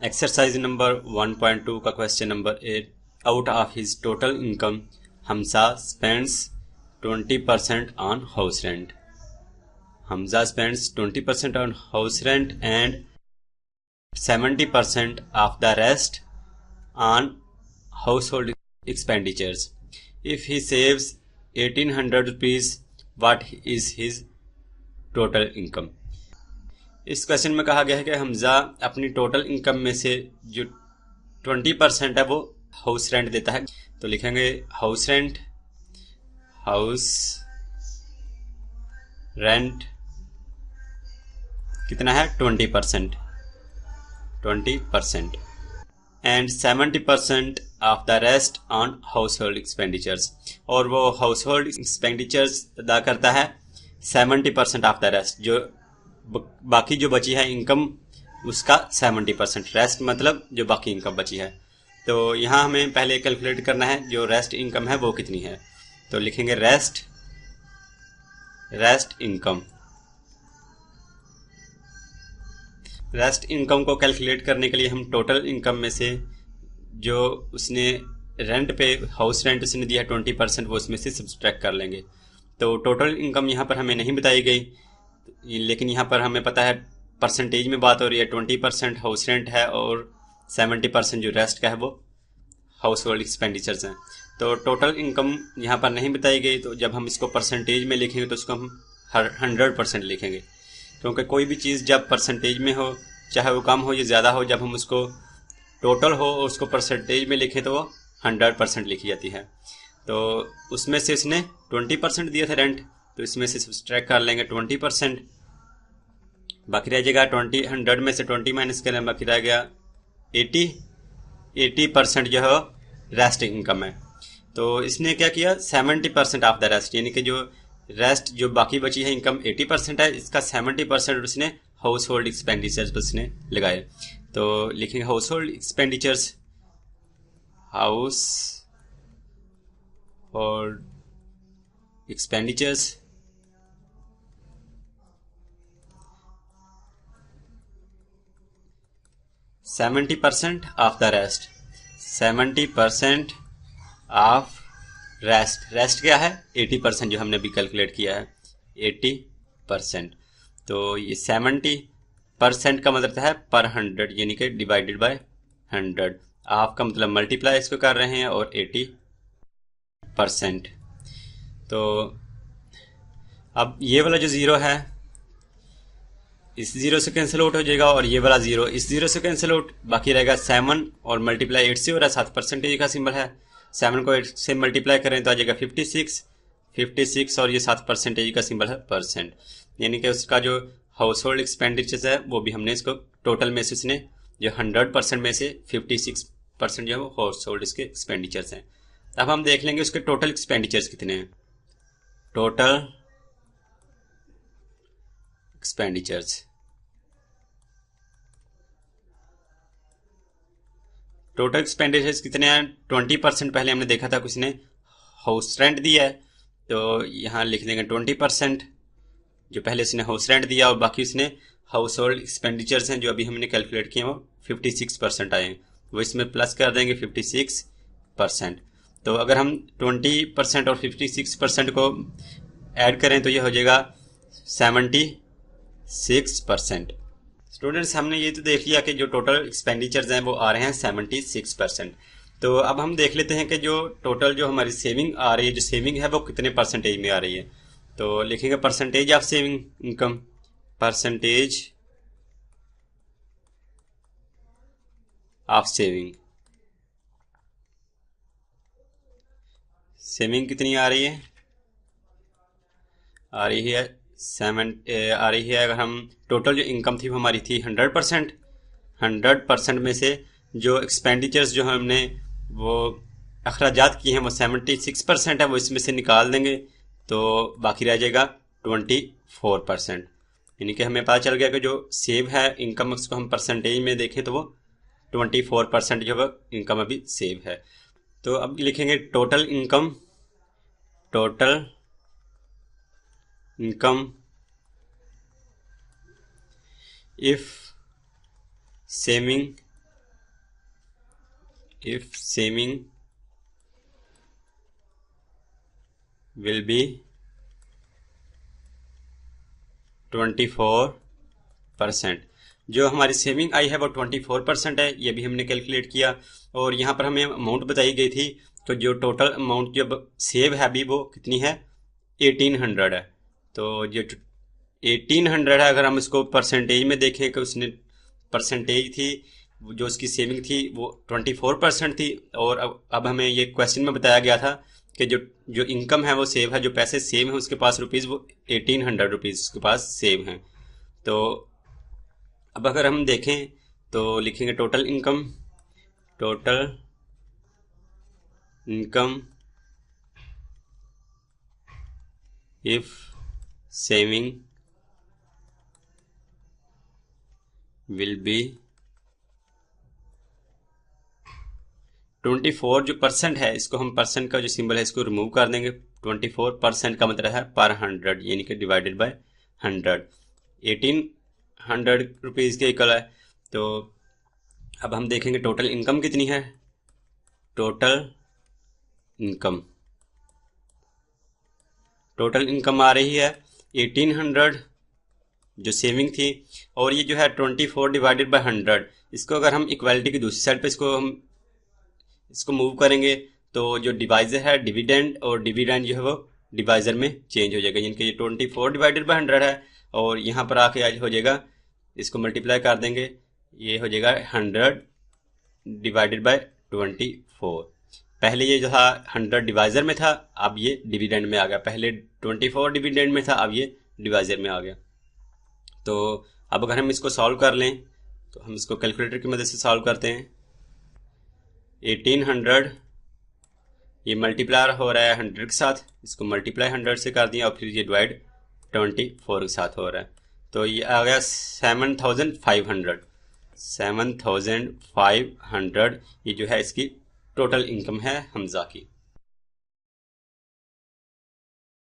Exercise number 1.2 का question number 8। Out of his total income Hamza spends 20% on house rent. Hamza spends 20% on house rent and 70% of the rest on household expenditures. If he saves 1800 rupees, what is his total income? इस question में कहा गया है कि हमजा अपनी total income में से जो 20% है वो हाउस रेंट देता है। तो लिखेंगे हाउस रेंट कितना है 20% and 70% of the rest on house hold expenditures, और वो हाउस होल्ड एक्सपेंडिचर्स अदा करता है 70% ऑफ द रेस्ट, जो बाकी जो बची है इनकम उसका 70%, रेस्ट मतलब जो बाकी इनकम बची है। तो यहाँ हमें पहले कैलकुलेट करना है जो रेस्ट इनकम है वो कितनी है। तो लिखेंगे रेस्ट इनकम को कैलकुलेट करने के लिए हम टोटल इनकम में से जो उसने रेंट पे हाउस रेंट उसने दिया 20% वो उसमें से सब्सट्रैक्ट कर लेंगे। तो टोटल इनकम यहाँ पर हमें नहीं बताई गई, लेकिन यहाँ पर हमें पता है परसेंटेज में बात हो रही है। 20% हाउस रेंट है और 70% जो रेस्ट का है वो हाउस होल्ड एक्सपेंडिचर्स हैं। तो टोटल इनकम यहाँ पर नहीं बताई गई, तो जब हम इसको परसेंटेज में लिखेंगे तो उसको हम 100% लिखेंगे, क्योंकि कोई भी चीज़ जब परसेंटेज में हो, चाहे वो कम हो या ज़्यादा हो, जब हम उसको टोटल हो और उसको परसेंटेज में लिखें तो वो 100% लिखी जाती है। तो उसमें से इसने 20% दिया था रेंट, तो इसमें से सब्सट्रैक्ट कर लेंगे 20%, बाकी रह जाएगा 100 में से 20 माइनस करें, बाकी रह गया 80% जो है रेस्ट इनकम है। तो इसने क्या किया 70% ऑफ द रेस्ट, यानी कि जो रेस्ट जो बाकी बची है इनकम 80% है, इसका 70% उसने हाउस होल्ड एक्सपेंडिचर्स पर उसने लगाए। तो लिखेंगे house hold expenditures, house hold expenditures 70% of the rest, 70% of rest क्या है 80%, जो हमने अभी कैलकुलेट किया है 80%। तो ये 70% का मतलब है पर 100, यानी कि डिवाइडेड बाय 100। ऑफ का मतलब मल्टीप्लाई इसको कर रहे हैं और 80%। तो अब ये वाला जो ज़ीरो है इस जीरो से कैंसिल आउट हो जाएगा और ये वाला जीरो इस जीरो से कैंसिल आउट, बाकी रहेगा 7 और मल्टीप्लाई 8 से हो रहा है, 7 परसेंटेज का सिंबल है। 7 को 8 से मल्टीप्लाई करें तो आ जाएगा 56 और ये 7 परसेंटेज का सिंबल है परसेंट, यानी कि उसका जो हाउस होल्ड एक्सपेंडिचर्स है वो भी हमने इसको टोटल में से उसने जो 100% में से 56% जो है वो हाउस होल्ड इसके एक्सपेंडिचर्स हैं। अब हम देख लेंगे उसके टोटल एक्सपेंडिचर्स कितने हैं। टोटल एक्सपेंडिचर्स कितने हैं 20%। पहले हमने देखा था किसी ने हाउस रेंट दिया है, तो यहाँ लिख देंगे 20% जो पहले उसने हाउस रेंट दिया, और बाकी उसने हाउस होल्ड एक्सपेंडिचर्स हैं जो अभी हमने कैलकुलेट किए वो 56% आए हैं, वो इसमें प्लस कर देंगे 56%। तो अगर हम 20% और 56% को ऐड करें तो ये हो जाएगा 76%। स्टूडेंट्स हमने ये तो देख लिया कि जो टोटल एक्सपेंडिचर्स हैं वो आ रहे हैं 76%। तो अब हम देख लेते हैं कि जो टोटल जो हमारी सेविंग आ रही है, जो सेविंग है वो कितने परसेंटेज में आ रही है। तो लिखेंगे percentage of saving income, percentage of saving कितनी आ रही है, आ रही है अगर हम टोटल जो इनकम थी वो हमारी थी 100% में से जो एक्सपेंडिचर्स जो हमने वो अखराजात किए हैं वो 76% है, वो इसमें से निकाल देंगे तो बाकी रह जाएगा 24%, यानी कि हमें पता चल गया कि जो सेव है इनकम उसको हम परसेंटेज में देखें तो वो 24% जो है इनकम अभी सेव है। तो अब लिखेंगे total income if saving if saving will be 24%। जो हमारी सेविंग आई है वो 24% है, ये भी हमने कैलकुलेट किया। और यहाँ पर हमें अमाउंट बताई गई थी, तो जो टोटल अमाउंट जब सेव है अभी वो कितनी है, 1800 है। तो जो 1800 है, अगर हम इसको परसेंटेज में देखें कि उसने परसेंटेज थी जो उसकी सेविंग थी वो 24% थी। और अब हमें ये क्वेश्चन में बताया गया था कि जो जो इनकम है वो सेव है, जो पैसे सेव हैं उसके पास रुपीज़ वो 1800 रुपीज़ उसके पास सेव हैं। तो अब अगर हम देखें तो लिखेंगे total income if saving will be 24, जो परसेंट है इसको हम परसेंट का जो सिंबल है इसको रिमूव कर देंगे। 24% का मतलब है पर 100, यानी कि डिवाइडेड बाय 100। 1800 रुपीज़ के इक्वल है। तो अब हम देखेंगे टोटल इनकम कितनी है। टोटल इनकम आ रही है 1800 जो सेविंग थी, और ये जो है 24 डिवाइडेड बाय 100। इसको अगर हम इक्वालिटी की दूसरी साइड पे इसको मूव करेंगे तो जो डिवाइजर है डिविडेंड, और डिविडेंड जो है वो डिवाइजर में चेंज हो जाएगा, यानी कि ये 24 डिवाइडेड बाय 100 है, और यहाँ पर आके आज हो जाएगा, इसको मल्टीप्लाई कर देंगे, ये हो जाएगा 100 डिवाइडेड बाय 24। पहले ये जो था 100 डिवाइजर में था, अब ये डिविडेंड में आ गया। पहले 24 डिविडेंड में था, अब ये डिवाइजर में आ गया। तो अब अगर हम इसको सॉल्व कर लें तो हम इसको कैलकुलेटर की मदद से सॉल्व करते हैं। 1800 ये मल्टीप्लाई हो रहा है 100 के साथ, इसको मल्टीप्लाई 100 से कर दिया, और फिर ये डिवाइड 24 के साथ हो रहा है। तो ये आ गया 7500। ये जो है इसकी टोटल इनकम है हमजा की।